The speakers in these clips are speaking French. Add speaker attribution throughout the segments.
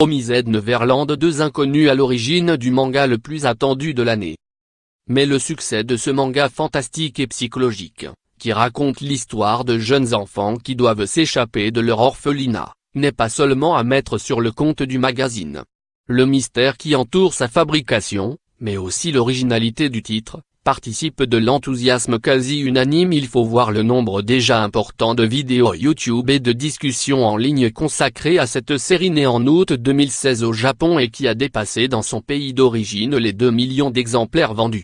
Speaker 1: Promised Neverland, deux inconnus à l'origine du manga le plus attendu de l'année. Mais le succès de ce manga fantastique et psychologique, qui raconte l'histoire de jeunes enfants qui doivent s'échapper de leur orphelinat, n'est pas seulement à mettre sur le compte du magazine. Le mystère qui entoure sa fabrication, mais aussi l'originalité du titre, participe de l'enthousiasme quasi unanime. Il faut voir le nombre déjà important de vidéos YouTube et de discussions en ligne consacrées à cette série née en août 2016 au Japon et qui a dépassé dans son pays d'origine les 2 millions d'exemplaires vendus.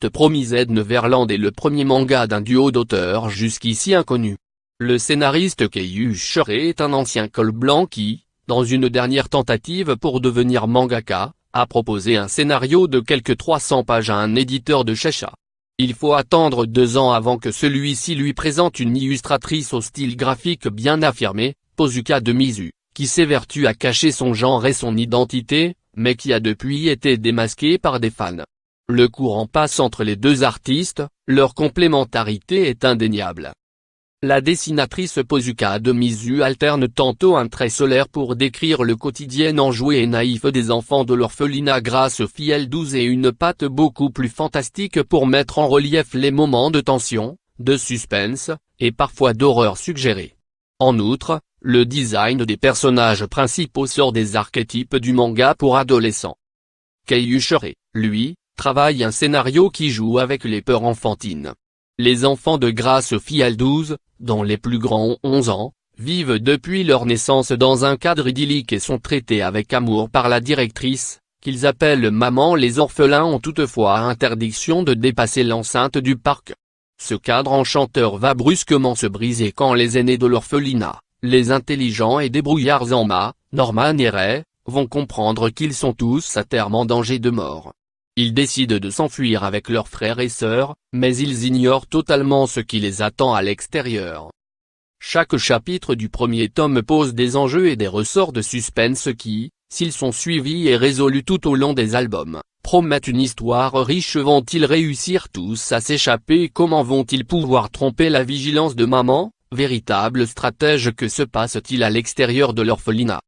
Speaker 1: The Promised Neverland est le premier manga d'un duo d'auteurs jusqu'ici inconnus. Le scénariste Keiyu Shure est un ancien col blanc qui, dans une dernière tentative pour devenir mangaka, a proposé un scénario de quelques 300 pages à un éditeur de Shueisha. Il faut attendre 2 ans avant que celui-ci lui présente une illustratrice au style graphique bien affirmé, Pozuka de Mizu, qui s'évertue à cacher son genre et son identité, mais qui a depuis été démasquée par des fans. Le courant passe entre les deux artistes, leur complémentarité est indéniable. La dessinatrice Pozuka de Mizu alterne tantôt un trait solaire pour décrire le quotidien enjoué et naïf des enfants de l'orphelinat grâce au fil 12 et une patte beaucoup plus fantastique pour mettre en relief les moments de tension, de suspense, et parfois d'horreur suggérée. En outre, le design des personnages principaux sort des archétypes du manga pour adolescents. Keiyu Shure, lui, travaille un scénario qui joue avec les peurs enfantines. Les enfants de Grâce Fil 12, dont les plus grands ont 11 ans, vivent depuis leur naissance dans un cadre idyllique et sont traités avec amour par la directrice, qu'ils appellent maman. Les orphelins ont toutefois interdiction de dépasser l'enceinte du parc. Ce cadre enchanteur va brusquement se briser quand les aînés de l'orphelinat, les intelligents et débrouillards Norman et Ray, vont comprendre qu'ils sont tous à terme en danger de mort. Ils décident de s'enfuir avec leurs frères et sœurs, mais ils ignorent totalement ce qui les attend à l'extérieur. Chaque chapitre du premier tome pose des enjeux et des ressorts de suspense qui, s'ils sont suivis et résolus tout au long des albums, promettent une histoire riche. Vont-ils réussir tous à s'échapper? Comment vont-ils pouvoir tromper la vigilance de maman, véritable stratège? Que se passe-t-il à l'extérieur de l'orphelinat?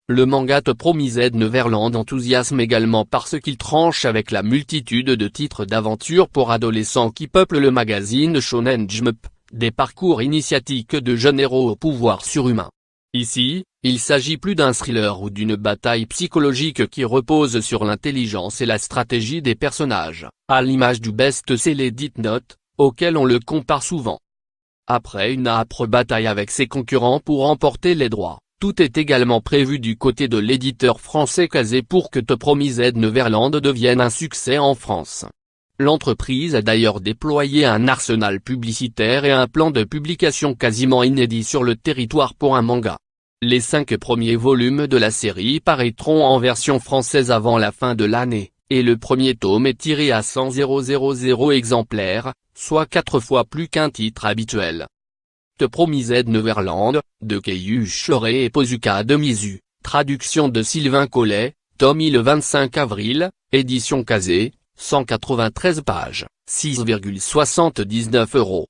Speaker 1: Le manga The Promised Neverland enthousiasme également parce qu'il tranche avec la multitude de titres d'aventure pour adolescents qui peuplent le magazine Shonen Jump, des parcours initiatiques de jeunes héros au pouvoir surhumain. Ici, il s'agit plus d'un thriller ou d'une bataille psychologique qui repose sur l'intelligence et la stratégie des personnages, à l'image du best-seller Death Note, auquel on le compare souvent. Après une âpre bataille avec ses concurrents pour emporter les droits, tout est également prévu du côté de l'éditeur français Kazé pour que The Promised Neverland devienne un succès en France. L'entreprise a d'ailleurs déployé un arsenal publicitaire et un plan de publication quasiment inédit sur le territoire pour un manga. Les 5 premiers volumes de la série paraîtront en version française avant la fin de l'année, et le premier tome est tiré à 100 000 exemplaires, soit 4 fois plus qu'un titre habituel. The Promised Neverland, de Keiyu Shure et Pozuka de Mizu, traduction de Sylvain Collet, tome le 25 avril, édition Kazé, 193 pages, 6,79 €.